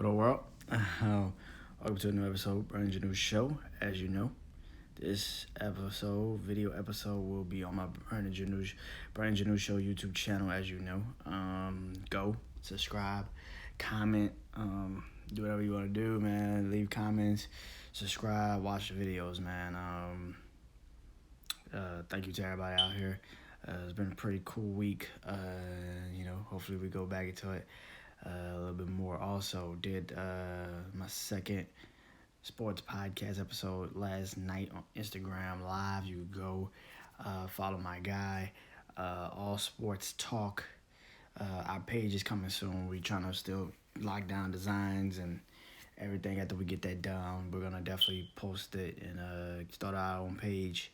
What up, world? Welcome to a new episode, Brand New Show. As you know, this video episode, will be on my Brand New Show YouTube channel. As you know, go subscribe, comment, do whatever you want to do, man. Leave comments, subscribe, watch the videos, man. Thank you to everybody out here. It's been a pretty cool week. Hopefully we go back into it a little bit more. Also, did my second sports podcast episode last night on Instagram Live. You go follow my guy, All Sports Talk. Our page is coming soon. We're trying to still lock down designs and everything. After we get that done, we're gonna definitely post it and start our own page,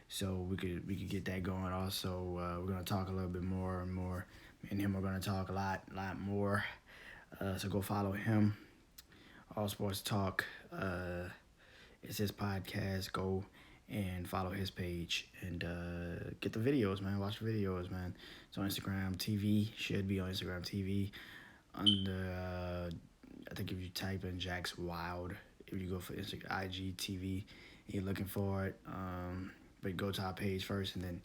so we could get that going. Also, we're gonna talk a little bit more and more. Me and him are gonna talk a lot more. So go follow him. All Sports Talk. It's his podcast. Go and follow his page and get the videos, man. Watch the videos, man. It's on Instagram TV. Should be on Instagram TV. Under I think if you type in Jax Wild, if you go for Instagram IGTV, you're looking for it. But go to our page first, and then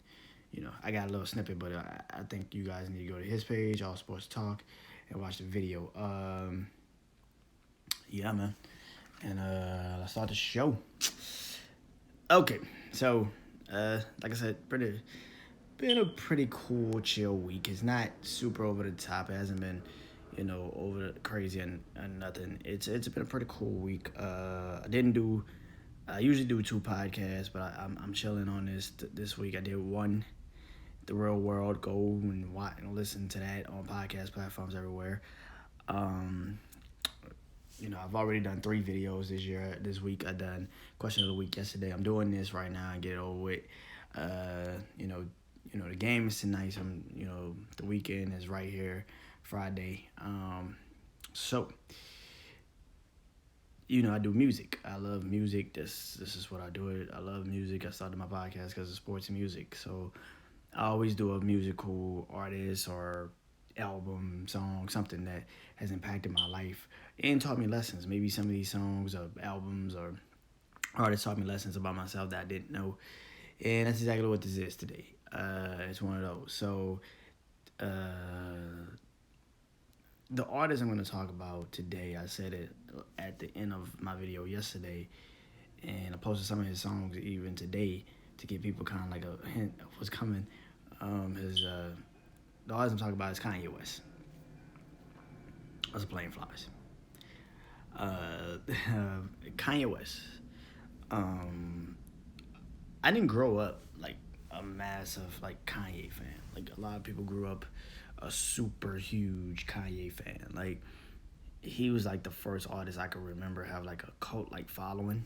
I got a little snippet, but I think you guys need to go to his page, All Sports Talk, and watch the video. Yeah, man. And let's start the show. Okay, so like I said, been a pretty cool, chill week. It's not super over the top. It hasn't been, over the crazy and nothing. It's been a pretty cool week. I usually do 2 podcasts, but I'm chilling on this week. I did one, The Real World. Go and watch and listen to that on podcast platforms everywhere. I've already done 3 videos this week. I done Question of the Week yesterday. I'm doing this right now and get it over with. The game is tonight. So the weekend is right here, Friday. So I do music. I love music. This is what I do. I love music. I started my podcast because of sports and music. So I always do a musical artist or album, song, something that has impacted my life and taught me lessons. Maybe some of these songs or albums or artists taught me lessons about myself that I didn't know. And that's exactly what this is today. It's one of those. So the artist I'm going to talk about today, I said it at the end of my video yesterday, and I posted some of his songs even today to give people kind of like a hint of what's coming. The artist I'm talking about is Kanye West. That's a plane flies. Kanye West. I didn't grow up like a massive like Kanye fan. Like a lot of people grew up a super huge Kanye fan. Like he was like the first artist I could remember have like a cult like following.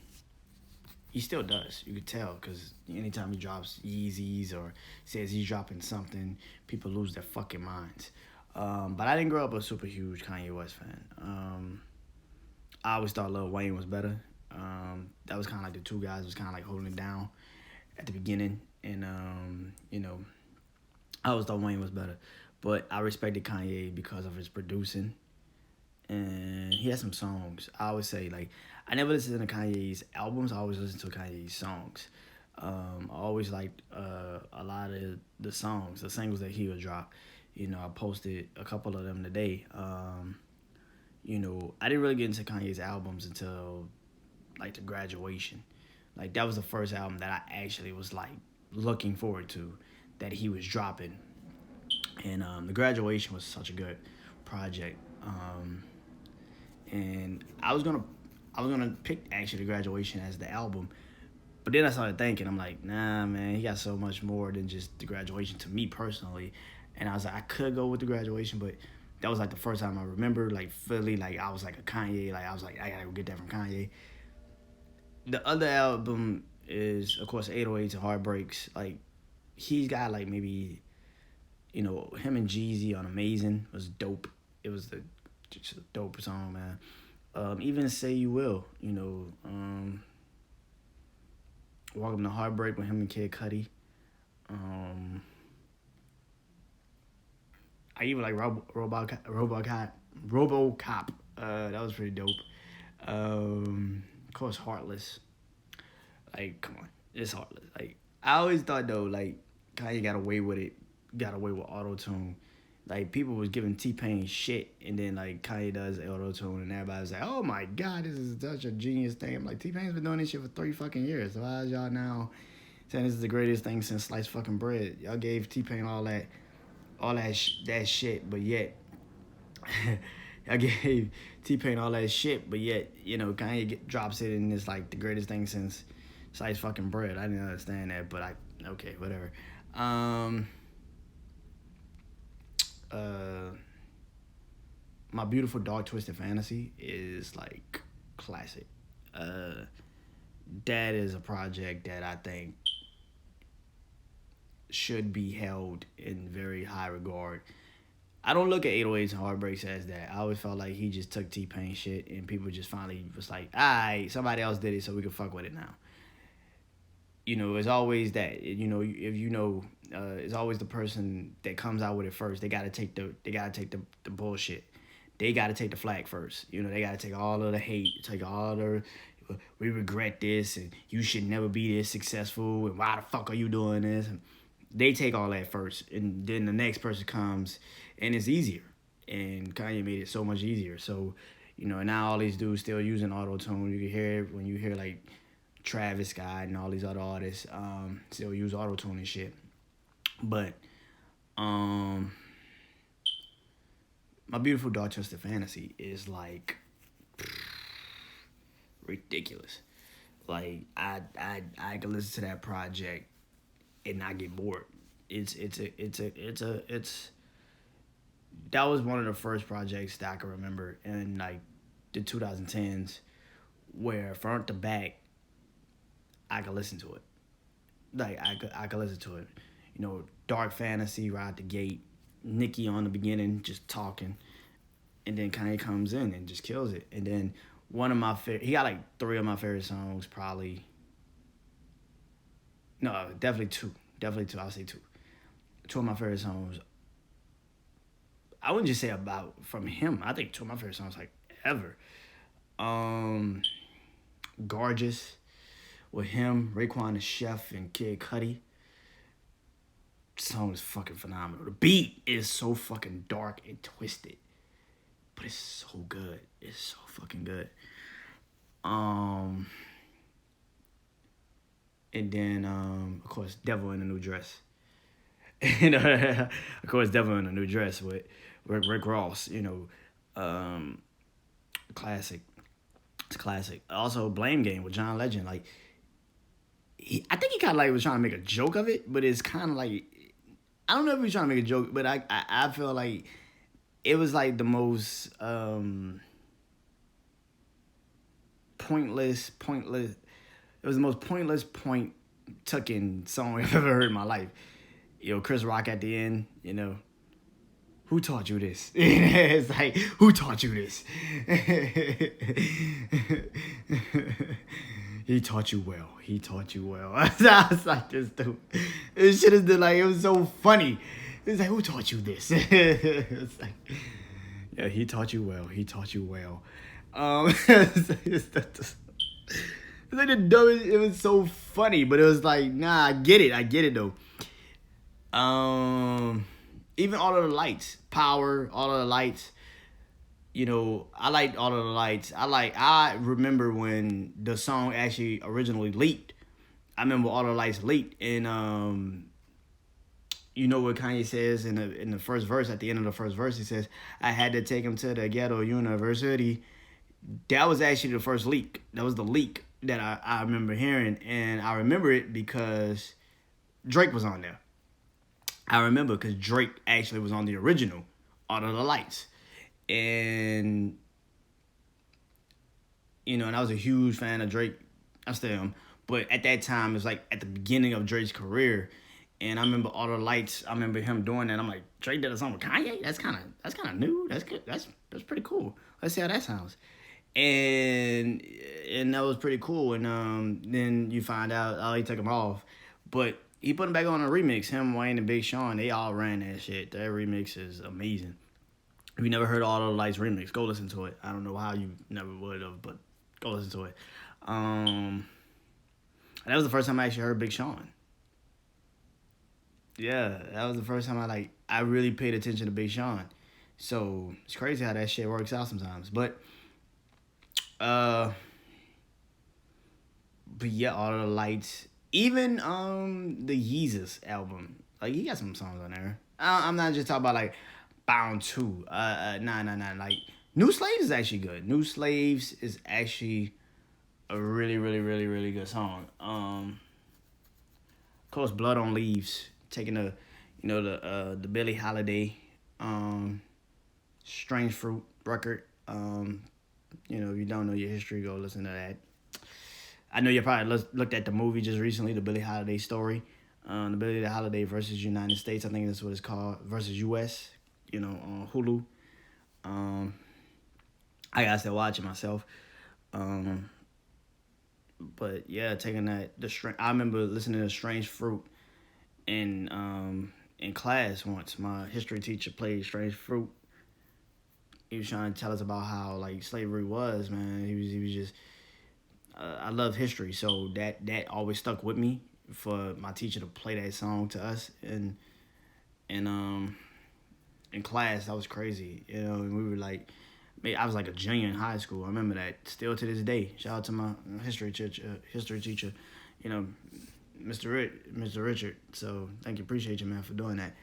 He still does. You could tell because anytime he drops Yeezys or says he's dropping something, people lose their fucking minds. But I didn't grow up a super huge Kanye West fan. I always thought Lil Wayne was better. That was kind of like the 2 guys was kind of like holding it down at the beginning. And, I always thought Wayne was better. But I respected Kanye because of his producing. And he has some songs. I always say, like, I never listened to Kanye's albums. I always listen to Kanye's songs. I always liked a lot of the songs, the singles that he would drop. I posted a couple of them today. I didn't really get into Kanye's albums until, like, The Graduation. Like, that was the first album that I actually was, like, looking forward to that he was dropping. And The Graduation was such a good project. And I was gonna pick actually The Graduation as the album, but then I started thinking, I'm like, nah, man, he got so much more than just The Graduation to me personally. And I was like, I could go with The Graduation, but that was like the first time I remember like fully like I was like a Kanye, like I was like I gotta go get that from Kanye. The other album is of course 808s and Heartbreaks. Like he's got like maybe him and Jeezy on Amazing was dope. It was just a dope song, man. Even Say You Will, Welcome to Heartbreak with him and Kid Cudi. I even like RoboCop That was pretty dope. Of course, Heartless. Like, come on, it's Heartless. Like, I always thought though, like Kanye got away with it, got away with auto tune. Like people was giving T Pain shit, and then like Kanye does auto tune, and everybody was like, "Oh my god, this is such a genius thing." I'm like, T Pain's been doing this shit for 3 fucking years. So why is y'all now saying this is the greatest thing since sliced fucking bread? Y'all gave T Pain that shit, but yet I gave T Pain all that shit, but yet Kanye drops it and it's like the greatest thing since sliced fucking bread. I didn't understand that, but okay, whatever. My Beautiful Dark Twisted Fantasy is like classic. That is a project that I think should be held in very high regard. I don't look at 808s and Heartbreaks as that. I always felt like he just took T-Pain shit and people just finally was like, alright, somebody else did it so we can fuck with it now. It's always that. If it's always the person that comes out with it first. They gotta take the bullshit. They gotta take the flag first. They gotta take all of the hate, take all the we regret this and you should never be this successful and why the fuck are you doing this? And they take all that first, and then the next person comes, and it's easier. And Kanye made it so much easier. So, now all these dudes still using auto tune. You can hear it when you hear like Travis Scott and all these other artists still use auto tune and shit. But My Beautiful Dark Twisted Fantasy is like ridiculous. Like I could listen to that project and not get bored. It's that was one of the first projects that I can remember in like the 2010s where front to back I could listen to it. Like I could listen to it. Dark fantasy right out the gate. Nicki on the beginning just talking, and then Kanye comes in and just kills it. And then one of my favorite, he got like 3 of my favorite songs probably. No, definitely 2. Definitely 2. I'll say 2. 2 of my favorite songs. I wouldn't just say about from him. I think 2 of my favorite songs like ever. Gorgeous with him, Raekwon the Chef, and Kid Cudi. The song is fucking phenomenal. The beat is so fucking dark and twisted, but it's so good. It's so fucking good. And then of course, Devil in a New Dress. And of course, Devil in a New Dress with Rick Ross. Classic. It's classic. Also, Blame Game with John Legend. Like, I think he kind of like was trying to make a joke of it, but it's kind of like, I don't know if he was trying to make a joke, but I feel like it was like the most pointless. It was the most pointless tucking song I've ever heard in my life. Chris Rock at the end, who taught you this? It's like, who taught you this? He taught you well. He taught you well. I was like, this dude. This shit is like, it was so funny. It's like, who taught you this? It's like, yeah, he taught you well. He taught you well. It's like the dumbest. It was so funny, but it was like, nah, I get it though. Even All of the Lights, Power, All of the Lights. I liked All of the Lights. I remember when the song actually originally leaked. I remember All of the Lights leaked, and what Kanye says in the first verse, at the end of the first verse, he says, "I had to take him to the ghetto university." That was actually the first leak. That was the leak that I remember hearing, and I remember it because Drake was on there. I remember because Drake actually was on the original All of the Lights. And and I was a huge fan of Drake. I still am. But at that time, it was like at the beginning of Drake's career. And I remember All the Lights. I remember him doing that. I'm like, Drake did a song with Kanye? That's kind of new. That's good. That's pretty cool. Let's see how that sounds. And that was pretty cool. And then you find out, he took him off. But he put him back on a remix. Him, Wayne, and Big Sean, they all ran that shit. That remix is amazing. If you never heard All the Lights remix, go listen to it. I don't know how you never would have, but go listen to it. And that was the first time I actually heard Big Sean. Yeah, that was the first time I really paid attention to Big Sean. So it's crazy how that shit works out sometimes. Uh but yeah, All the Lights. Even the Yeezus album. Like he got some songs on there. I'm not just talking about like Bound 2. Nah. Like New Slaves is actually good. New Slaves is actually a really, really, really, really good song. Of course, Blood on Leaves, taking the Billie Holiday, Strange Fruit record. If you don't know your history, go listen to that. I know you probably looked at the movie just recently, the Billie Holiday story, the Billie Holiday versus United States. I think that's what it's called, versus U.S. On Hulu. I gotta still watch it myself. But yeah, taking I remember listening to Strange Fruit in class once. My history teacher played Strange Fruit. He was trying to tell us about how like slavery was, man. He was just I love history, so that always stuck with me for my teacher to play that song to us and in class. That was crazy, and we were like, I was like a junior in high school. I remember that still to this day. Shout out to my history teacher, Mr. Richard. So thank you, appreciate you, man, for doing that.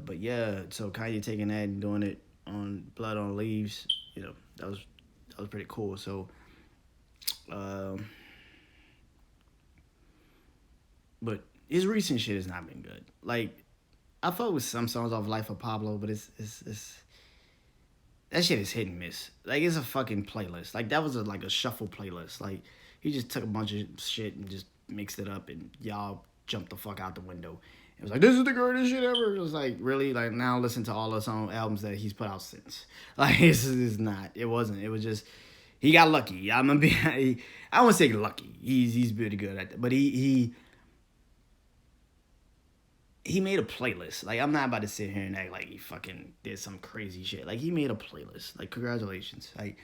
But yeah, so Kanye taking that and doing it on Blood on Leaves, that was pretty cool. So, but his recent shit has not been good. Like I fuck with some songs off Life of Pablo, but it's that shit is hit and miss. Like it's a fucking playlist. Like that was like a shuffle playlist. Like he just took a bunch of shit and just mixed it up, and y'all jumped the fuck out the window. It was like, this is the greatest shit ever. It was like, really? Like now listen to all the song albums that he's put out since. Like it's not. It wasn't. It was just he got lucky. I'm gonna be. I won't say lucky. He's pretty good at that, but he made a playlist. Like, I'm not about to sit here and act like he fucking did some crazy shit. Like, he made a playlist. Like, congratulations. Like,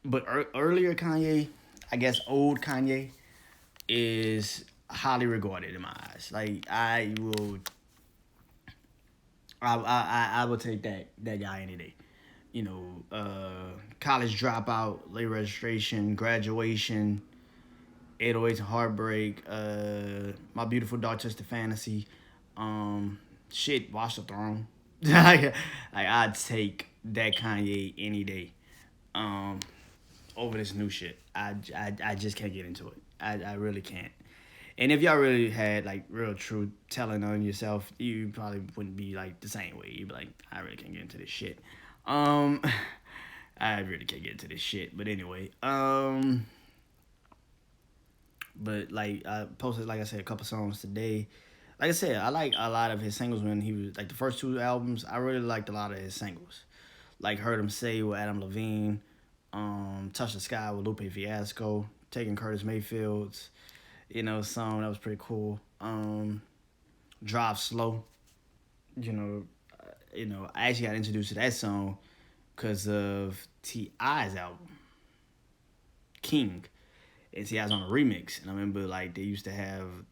but earlier Kanye, I guess old Kanye, is highly regarded in my eyes. Like, I will take that guy any day. College dropout, late registration, graduation, 808s and Heartbreak, My Beautiful Dark Twisted Fantasy, shit, Watch the Throne. I'd take that Kanye any day, over this new shit. I just can't get into it. I really can't. And if y'all really had like real true telling on yourself, you probably wouldn't be like the same way. You'd be like, I really can't get into this shit. I really can't get into this shit. But anyway, but like I posted, like I said, a couple songs today. Like I said, I like a lot of his singles when he was like the first two albums. I really liked a lot of his singles, like Heard Him Say with Adam Levine, Touch the Sky with Lupe Fiasco, Taking Curtis Mayfield's, song that was pretty cool. Drive Slow, I actually got introduced to that song because of T.I.'s album, King. And T.I.'s on a remix. And I remember like they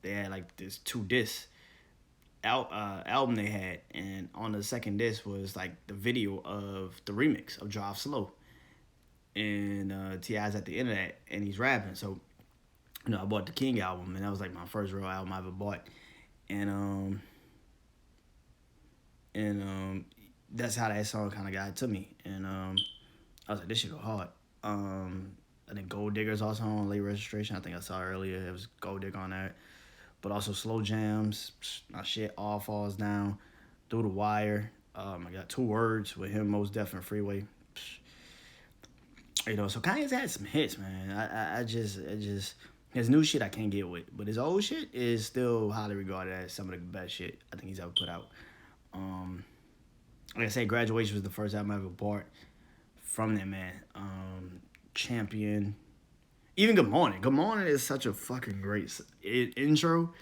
had like this 2 disc album they had, and on the second disc was like the video of the remix of Drive Slow. And T.I.'s at the end of that, and he's rapping. So, I bought the King album, and that was like my first real album I ever bought. And that's how that song kind of got to me. And I was like, this shit go hard. I think Gold Digger's also on late registration. I think I saw earlier. It was Gold Digger on that. But also Slow Jams. My shit all falls down. Through the Wire. I got 2 Words with him, Most Def and Freeway. So Kanye's had some hits, man. I just his new shit I can't get with. But his old shit is still highly regarded as some of the best shit I think he's ever put out. Like I said, Graduation was the first album I ever bought from that man. Champion. Even Good Morning. Good Morning is such a fucking great intro.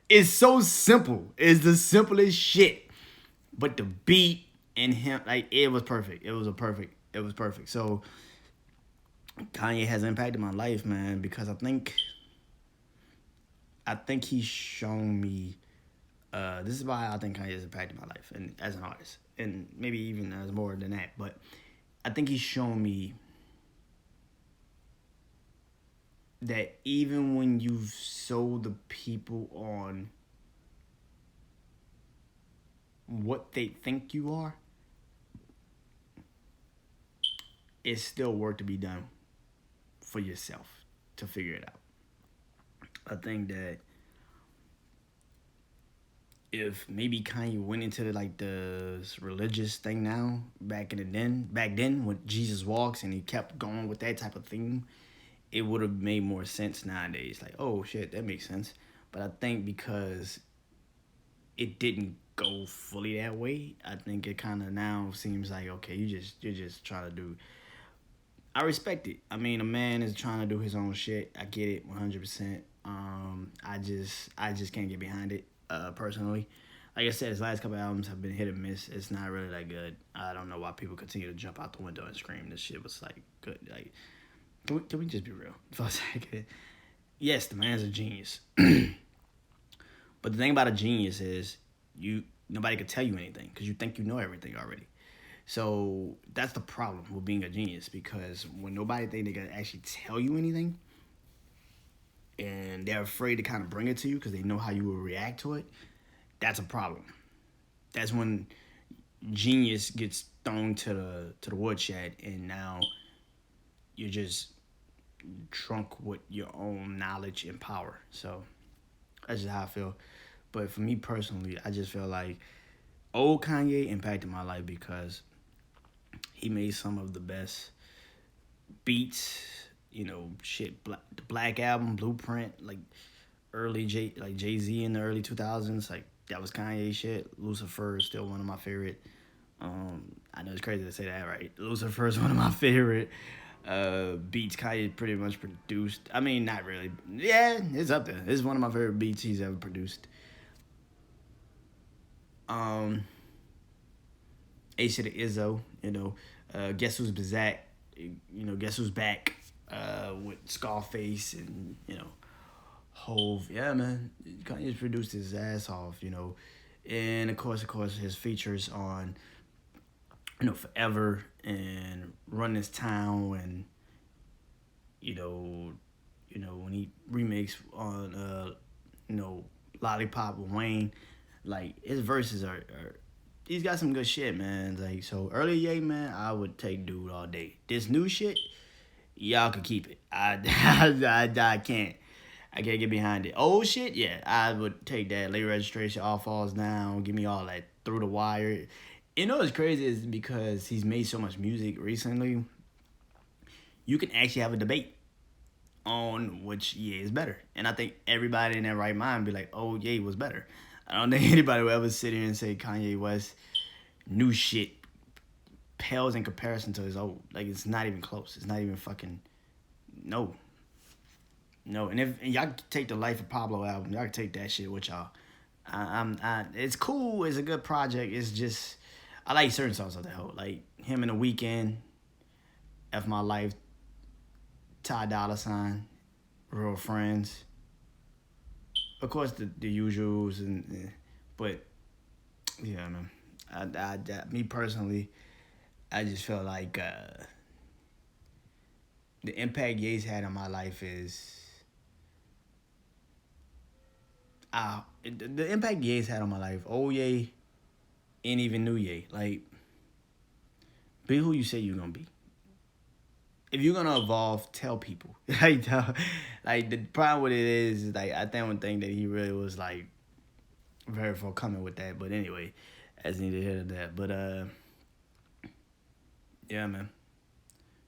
It's so simple. It's the simplest shit. but the beat and him, like, it was perfect. It was perfect. So Kanye has impacted my life, man, because I think he's shown me. This is why I think Kanye has impacted my life and as an artist, and maybe even as more than that. But I think he's shown me that even when you've sold the people on what they think you are, it's still work to be done for yourself to figure it out. I think that if maybe Kanye went into the religious thing now, back then when Jesus walks and he kept going with that type of theme, it would have made more sense nowadays. Like, oh shit, that makes sense. But I think because it didn't go fully that way, I think it kind of now seems like, okay, you're just trying to do. I respect it. I mean, a man is trying to do his own shit. I get it 100%. I just can't get behind it personally. Like I said, his last couple albums have been hit or miss. It's not really that good. I don't know why people continue to jump out the window and scream. This shit was like good. Like, can we just be real for a second? Yes, the man's a genius. But the thing about a genius is nobody could tell you anything because you think you know everything already. So that's the problem with being a genius, because when nobody think they can actually tell you anything, and they're afraid to kind of bring it to you because they know how you will react to it, that's a problem. That's when genius gets thrown to the woodshed, and now you're just drunk with your own knowledge and power. So that's just how I feel. But for me personally, I just feel like old Kanye impacted my life because he made some of the best beats. You know, shit. The Black Album, Blueprint, like Jay Z in the early 2000s, like that was Kanye shit. Lucifer is still one of my favorite. I know it's crazy to say that, right? Lucifer is one of my favorite beats Kanye pretty much produced. I mean, not really. Yeah, it's up there. It's one of my favorite beats he's ever produced. Ace of the Izzo, Guess Who's Back, Guess Who's Back, with Scarface and, Hove. Yeah, man, Kanye's produced his ass off, and of course, his features on, Forever and Run This Town, and, when he remakes on, Lollipop with Wayne, like, his verses are he's got some good shit, man. Like, so early Ye, man, I would take dude all day. This new shit, y'all can keep it. I can't. I can't get behind it. Old shit, yeah, I would take that. Late Registration, All Falls Down, give me all that. Through the Wire. What's crazy is because he's made so much music recently, you can actually have a debate on which Ye is better. And I think everybody in their right mind be like, oh, Ye was better. I don't think anybody will ever sit here and say Kanye West new shit pales in comparison to his old. Like, it's not even close. It's not even fucking, no. No, and y'all take the Life of Pablo album, y'all can take that shit with y'all. It's cool. It's a good project. It's just, I like certain songs of the whole. Like, him in The Weeknd, F My Life, Ty Dolla $ign, Real Friends. Of course, the usuals, but yeah, man. Me personally, I just feel like the impact Ye's had on my life is the impact Ye's had on my life. Old Ye ain't even new Ye. Like, be who you say you're gonna be. If you're gonna evolve, tell people. Like the problem with it is like, I don't think that he really was like very forthcoming with that. But anyway, as neither here nor that. But yeah, man.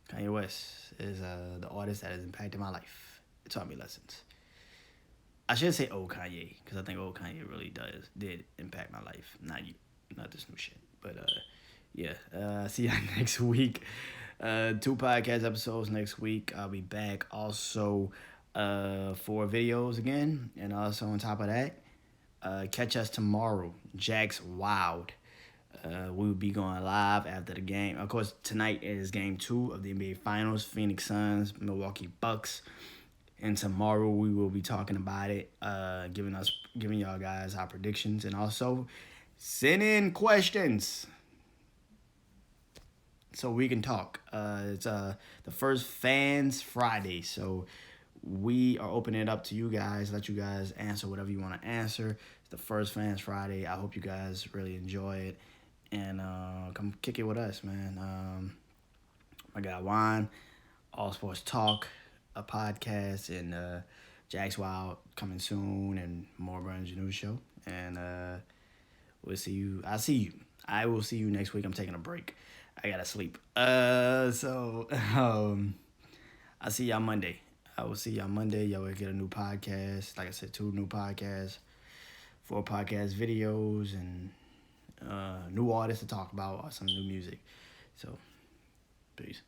Kanye West is the artist that has impacted my life. It taught me lessons. I should say old Kanye, because I think old Kanye really did impact my life. Not this new shit. But yeah. See y'all next week. 2 podcast episodes next week. I'll be back also 4 videos again. And also on top of that, catch us tomorrow. Jack's Wild. We will be going live after the game. Of course, tonight is game 2 of the NBA Finals. Phoenix Suns, Milwaukee Bucks. And tomorrow we will be talking about it, giving y'all guys our predictions, and also send in questions so we can talk. It's the first Fans Friday, so we are opening it up to you guys. Let you guys answer whatever you want to answer. It's the first Fans Friday. I hope you guys really enjoy it, and come kick it with us, man. I got Juan, All Sports Talk, a podcast, and Jack's Wild coming soon, and more Burns News Show. And we'll see you. I will see you next week. I'm taking a break. I gotta sleep. I'll see y'all Monday. I will see y'all Monday. Y'all will get a new podcast. Like I said, 2 new podcasts, 4 podcast videos, and new artists to talk about, or some new music. So, peace.